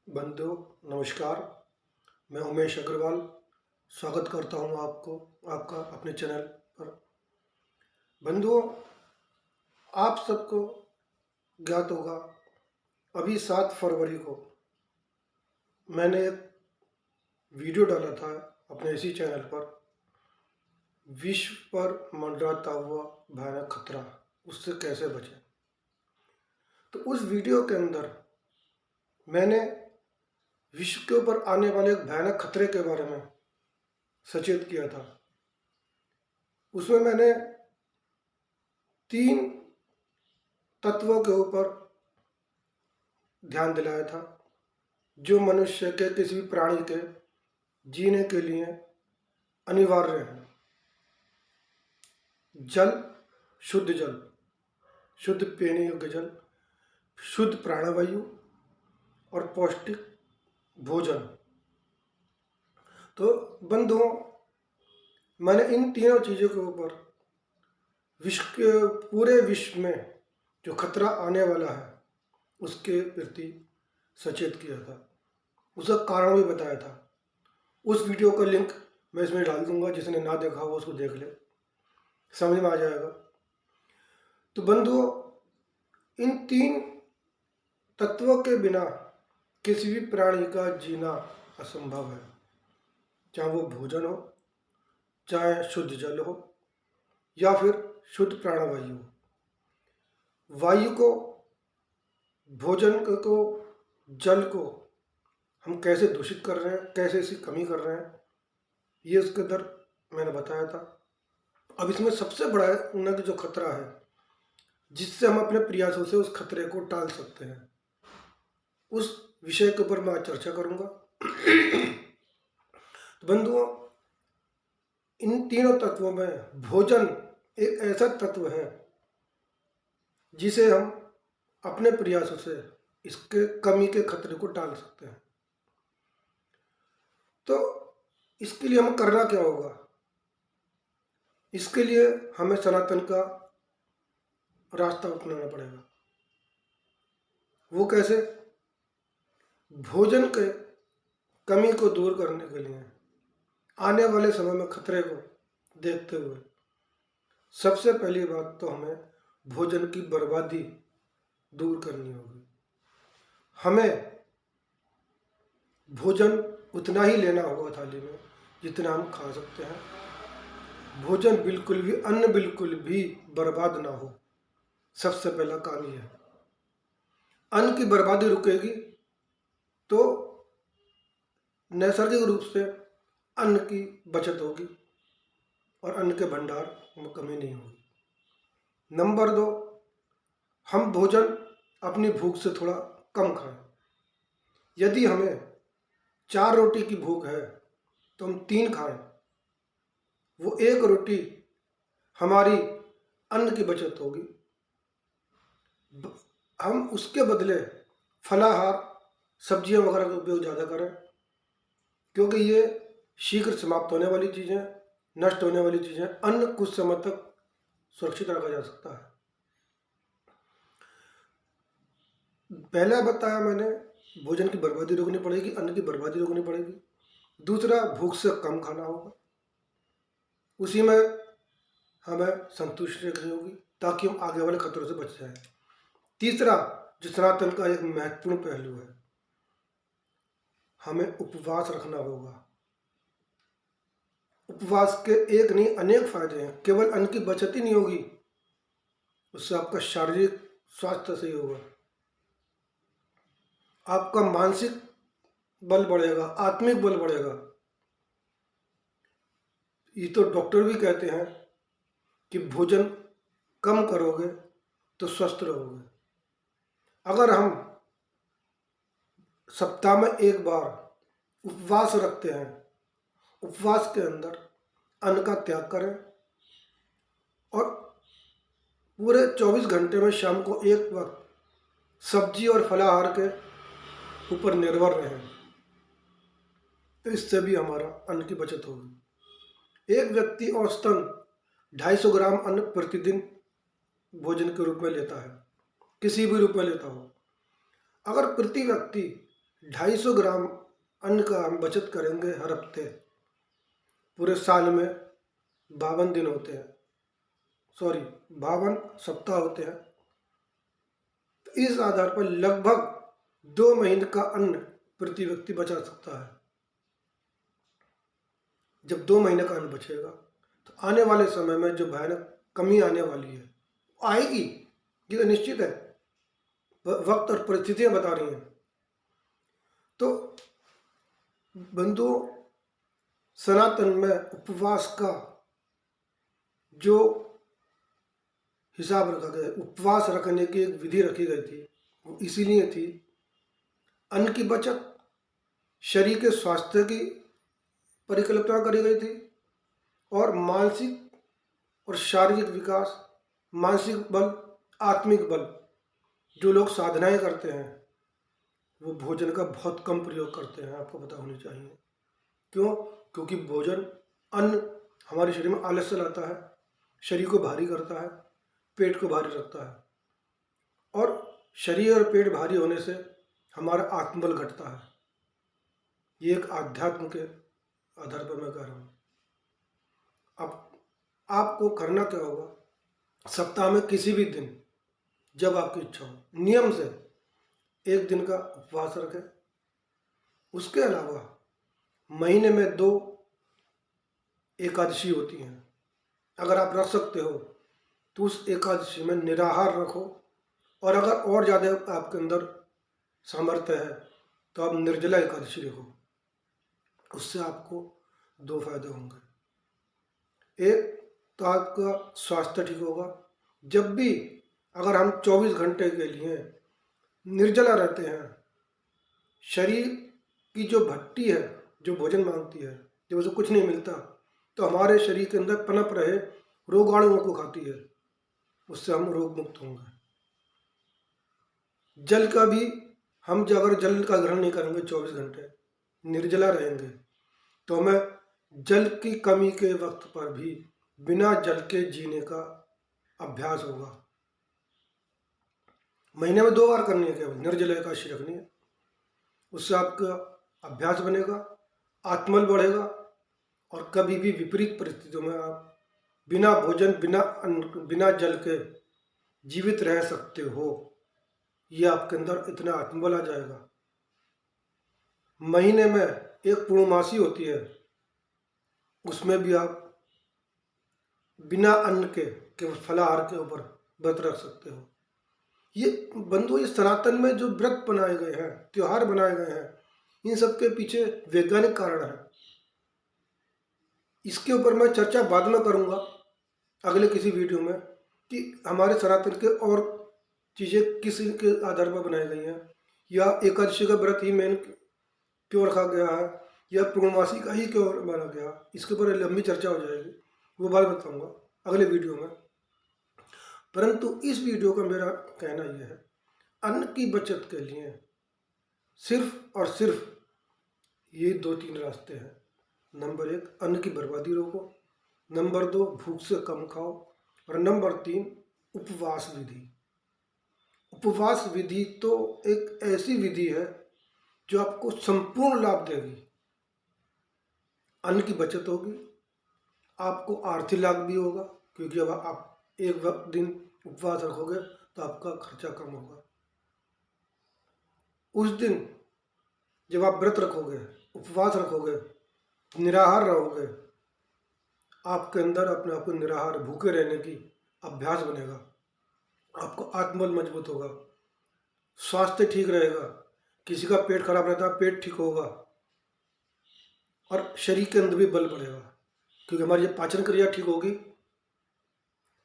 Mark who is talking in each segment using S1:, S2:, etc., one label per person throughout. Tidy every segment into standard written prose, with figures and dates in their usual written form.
S1: बंधुओं नमस्कार। मैं उमेश अग्रवाल स्वागत करता हूं आपका अपने चैनल पर। बंधुओं, आप सबको ज्ञात होगा, अभी 7 फरवरी को मैंने एक वीडियो डाला था अपने इसी चैनल पर, विश्व पर मंडराता हुआ भयानक खतरा, उससे कैसे बचें। तो उस वीडियो के अंदर मैंने विश्व के ऊपर आने वाले एक भयानक खतरे के बारे में सचेत किया था। उसमें मैंने 3 तत्वों के ऊपर ध्यान दिलाया था जो मनुष्य के किसी भी प्राणी के जीने के लिए अनिवार्य है। जल, शुद्ध जल, शुद्ध पीने योग्य जल, शुद्ध प्राणवायु और पौष्टिक भोजन। तो बंधुओं, मैंने इन तीनों चीज़ों के ऊपर पूरे विश्व में जो खतरा आने वाला है उसके प्रति सचेत किया था, उसका कारण भी बताया था। उस वीडियो का लिंक मैं इसमें डाल दूंगा, जिसने ना देखा हो उसको देख ले, समझ में आ जाएगा। तो बंधुओं, इन 3 तत्वों के बिना किसी भी प्राणी का जीना असंभव है, चाहे वो भोजन हो, चाहे शुद्ध जल हो, या फिर शुद्ध प्राणवायु हो। वायु को, भोजन को, जल को हम कैसे दूषित कर रहे हैं, कैसे इसकी कमी कर रहे हैं, ये उसके अंदर मैंने बताया था। अब इसमें सबसे बड़ा उन्नत जो खतरा है, जिससे हम अपने प्रयासों से उस खतरे को टाल सकते हैं, उस विषय के ऊपर मैं आज चर्चा करूंगा। तो बंधुओं, इन तीनों तत्वों में भोजन एक ऐसा तत्व है जिसे हम अपने प्रयासों से इसके कमी के खतरे को टाल सकते हैं। तो इसके लिए हमें करना क्या होगा? इसके लिए हमें सनातन का रास्ता अपनाना पड़ेगा। वो कैसे? भोजन के कमी को दूर करने के लिए आने वाले समय में खतरे को देखते हुए सबसे पहली बात तो हमें भोजन की बर्बादी दूर करनी होगी। हमें भोजन उतना ही लेना होगा थाली में जितना हम खा सकते हैं। भोजन बिल्कुल भी, अन्न बिल्कुल भी बर्बाद ना हो, सबसे पहला काम यह है। अन्न की बर्बादी रुकेगी तो नैसर्गिक रूप से अन्न की बचत होगी और अन्न के भंडार में कमी नहीं होगी। नंबर 2, हम भोजन अपनी भूख से थोड़ा कम खाएं। यदि हमें 4 रोटी की भूख है तो हम 3 खाएं। वो 1 रोटी हमारी अन्न की बचत होगी। हम उसके बदले फलाहार, सब्जियां वगैरह का उपयोग ज़्यादा करें, क्योंकि ये शीघ्र समाप्त होने वाली चीज़ें, नष्ट होने वाली चीज़ें। अन्न कुछ समय तक सुरक्षित रखा जा सकता है। पहला बताया मैंने, भोजन की बर्बादी रोकनी पड़ेगी, अन्न की बर्बादी रोकनी पड़ेगी। दूसरा, भूख से कम खाना होगा, उसी में हमें संतुष्टि रखनी होगी ताकि हम आगे वाले खतरों से बच जाएं। तीसरा, जो सनातन का एक महत्वपूर्ण पहलू है, हमें उपवास रखना होगा। उपवास के एक नहीं अनेक फायदे हैं। केवल अन्न की बचत ही नहीं होगी, उससे आपका शारीरिक स्वास्थ्य सही होगा, आपका मानसिक बल बढ़ेगा, आत्मिक बल बढ़ेगा। ये तो डॉक्टर भी कहते हैं कि भोजन कम करोगे तो स्वस्थ रहोगे। अगर हम सप्ताह में 1 बार उपवास रखते हैं, उपवास के अंदर अन्न का त्याग करें और पूरे 24 घंटे में शाम को एक वक्त सब्जी और फलाहार के ऊपर निर्भर रहें, तो इससे भी हमारा अन्न की बचत होगी। एक व्यक्ति औसतन 250 ग्राम अन्न प्रतिदिन भोजन के रूप में लेता है, किसी भी रूप में लेता हो। अगर प्रति व्यक्ति 250 ग्राम अन्न का हम बचत करेंगे हर हफ्ते। पूरे साल में 52 दिन होते हैं, सॉरी 52 सप्ताह होते हैं। तो इस आधार पर लगभग 2 महीने का अन्न प्रति व्यक्ति बचा सकता है। जब 2 महीने का अन्न बचेगा तो आने वाले समय में जो भयानक कमी आने वाली है आएगी, ये तो निश्चित है, वक्त और परिस्थितियां बता रही हैं। तो बंधुओं, सनातन में उपवास का जो हिसाब रखा गया, उपवास रखने की एक विधि रखी गई थी, वो इसीलिए थी अन्न की बचत, शरीर के स्वास्थ्य की परिकल्पना करी गई थी और मानसिक और शारीरिक विकास, मानसिक बल, आत्मिक बल, जो लोग साधनाएं करते हैं वो भोजन का बहुत कम प्रयोग करते हैं, आपको पता होनी चाहिए। क्यों? क्योंकि भोजन, अन्न हमारे शरीर में आलस्य लाता है, शरीर को भारी करता है, पेट को भारी रखता है और शरीर और पेट भारी होने से हमारा आत्मबल घटता है। ये एक आध्यात्म के आधार पर मैं कह रहा हूँ। अब आपको करना क्या होगा, सप्ताह में किसी भी दिन जब आपकी इच्छा हो, नियम से 1 दिन का उपवास रखें। उसके अलावा महीने में 2 एकादशी होती हैं, अगर आप रख सकते हो तो उस एकादशी में निराहार रखो, और अगर और ज़्यादा आपके अंदर सामर्थ्य है तो आप निर्जला एकादशी रखो। उससे आपको 2 फायदे होंगे। एक तो आपका स्वास्थ्य ठीक होगा। जब भी अगर हम 24 घंटे के लिए निर्जला रहते हैं, शरीर की जो भट्टी है, जो भोजन मांगती है, जब उसे कुछ नहीं मिलता तो हमारे शरीर के अंदर पनप रहे रोगाणुओं को खाती है, उससे हम रोग मुक्त होंगे। जल का भी हम अगर जल का ग्रहण नहीं करेंगे, 24 घंटे निर्जला रहेंगे, तो हमें जल की कमी के वक्त पर भी बिना जल के जीने का अभ्यास होगा। महीने में 2 बार करनी है, केवल निर्जला एकादशी रखनी है। उससे आपका अभ्यास बनेगा, आत्मबल बढ़ेगा और कभी भी विपरीत परिस्थितियों में आप बिना भोजन, बिना अन्न, बिना जल के जीवित रह सकते हो। ये आपके अंदर इतना आत्मबल आ जाएगा। महीने में एक पूर्णमासी होती है, उसमें भी आप बिना अन्न के केवल फलाहार के ऊपर व्रत रख सकते हो। ये बंधु, ये सनातन में जो व्रत बनाए गए हैं, त्योहार बनाए गए हैं, इन सब के पीछे वैज्ञानिक कारण है। इसके ऊपर मैं चर्चा बाद में करूंगा अगले किसी वीडियो में, कि हमारे सनातन के और चीज़ें किस के आधार पर बनाई गई हैं, या एकादशी का व्रत ही मेन क्यों रखा गया है, या पूर्णमासी का ही क्यों माना गया। इसके ऊपर लंबी चर्चा हो जाएगी, वो बात बताऊंगा अगले वीडियो में। परंतु इस वीडियो का मेरा कहना यह है, अन्न की बचत के लिए सिर्फ और सिर्फ ये 2-3 रास्ते हैं। नंबर 1, अन्न की बर्बादी रोको। नंबर 2, भूख से कम खाओ। और नंबर 3, उपवास विधि। उपवास विधि तो एक ऐसी विधि है जो आपको संपूर्ण लाभ देगी। अन्न की बचत होगी, आपको आर्थिक लाभ भी होगा, क्योंकि अब आप एक दिन उपवास रखोगे तो आपका खर्चा कम होगा। उस दिन जब आप व्रत रखोगे, उपवास रखोगे, निराहार रहोगे, आपके अंदर अपने आप को निराहार भूखे रहने की अभ्यास बनेगा, आपको आत्मबल मजबूत होगा, स्वास्थ्य ठीक रहेगा। किसी का पेट खराब रहता है, पेट ठीक होगा और शरीर के अंदर भी बल बढ़ेगा, क्योंकि हमारी जब पाचन क्रिया ठीक होगी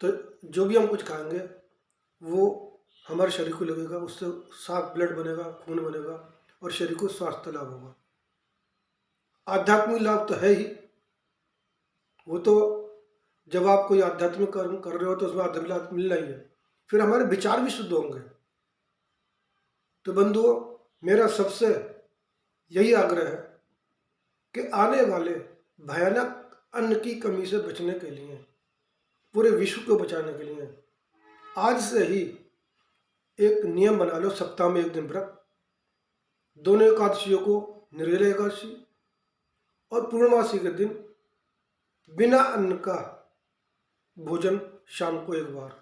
S1: तो जो भी हम कुछ खाएंगे वो हमारे शरीर को लगेगा, उससे साफ ब्लड बनेगा, खून बनेगा और शरीर को स्वास्थ्य लाभ होगा। आध्यात्मिक लाभ तो है ही, वो तो जब आप कोई आध्यात्मिक कर्म कर रहे हो तो उसमें आध्यात्मिक लाभ मिलना ही है। फिर हमारे विचार भी शुद्ध होंगे। तो बंधुओं, मेरा सबसे यही आग्रह है कि आने वाले भयानक अन्न की कमी से बचने के लिए, पूरे विश्व को बचाने के लिए आज से ही एक नियम बना लो, सप्ताह में 1 दिन व्रत। दोनों एकादशियों को निर्जला एकादशी और पूर्णमासी के दिन बिना अन्न का भोजन शाम को एक बार।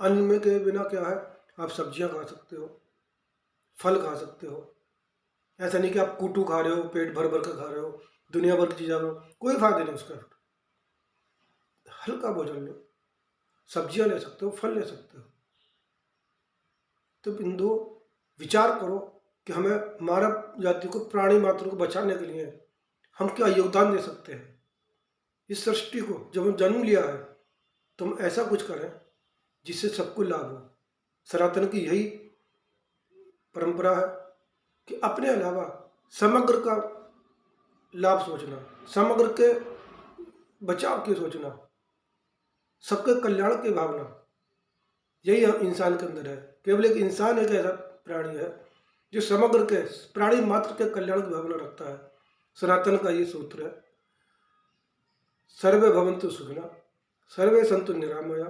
S1: अन्न में के बिना क्या है, आप सब्जियां खा सकते हो, फल खा सकते हो। ऐसा नहीं कि आप कूटू खा रहे हो, पेट भर भर कर खा रहे हो, दुनिया भर की चीज़ें लो, कोई फायदा नहीं उसका। हल्का भोजन लो, सब्जियां ले सकते हो, फल ले सकते हो। तो बिंदु विचार करो कि हमें मानव जाति को, प्राणी मात्र को बचाने के लिए हम क्या योगदान दे सकते हैं। इस सृष्टि को जब हम जन्म लिया है तो हम ऐसा कुछ करें जिससे सबको लाभ हो। सनातन की यही परंपरा है कि अपने अलावा समग्र का लाभ सोचना, समग्र के बचाव की सोचना, सबके कल्याण की भावना, यही इंसान के अंदर है। केवल एक इंसान एक ऐसा प्राणी है जो समग्र के, प्राणी मात्र के कल्याण की भावना रखता है। सनातन का ये सूत्र है, सर्वे भवन्तु सुखिनः, सर्वे सन्तु निरामया,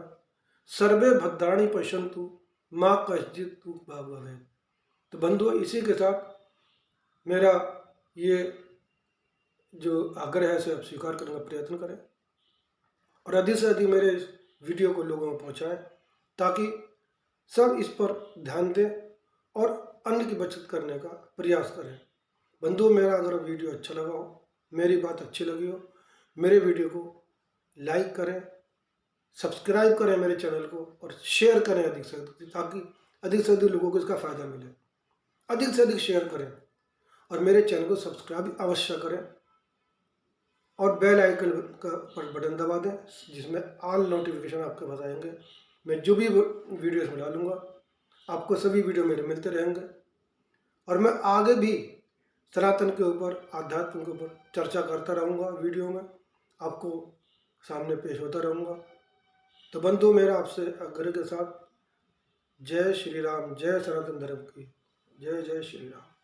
S1: सर्वे भद्राणि पश्यन्तु माँ कश्चित् दुःखं भवेत्। तो बंधुओं, इसी के साथ मेरा ये जो आग्रह है उसे आप स्वीकार करने का प्रयत्न करें और अधिक से अधिक मेरे इस वीडियो को लोगों में पहुंचाएं, ताकि सब इस पर ध्यान दें और अन्न की बचत करने का प्रयास करें। बंधुओं, मेरा अगर वीडियो अच्छा लगा हो, मेरी बात अच्छी लगी हो, मेरे वीडियो को लाइक करें, सब्सक्राइब करें मेरे चैनल को और शेयर करें अधिक से अधिक, ताकि अधिक से अधिक लोगों को इसका फ़ायदा मिले। अधिक से अधिक शेयर करें और मेरे चैनल को सब्सक्राइब अवश्य करें और बेल आइकन का पर बटन दबा दें, जिसमें ऑल नोटिफिकेशन आपके पास आएंगे। मैं जो भी वीडियोस में डालूंगा आपको सभी वीडियो मेरे मिलते रहेंगे और मैं आगे भी सनातन के ऊपर, आध्यात्म के ऊपर चर्चा करता रहूँगा, वीडियो में आपको सामने पेश होता रहूँगा। तो बंधु, मेरा आपसे आग्रह के साथ जय श्री राम, जय सनातन धर्म की, जय जय श्री राम।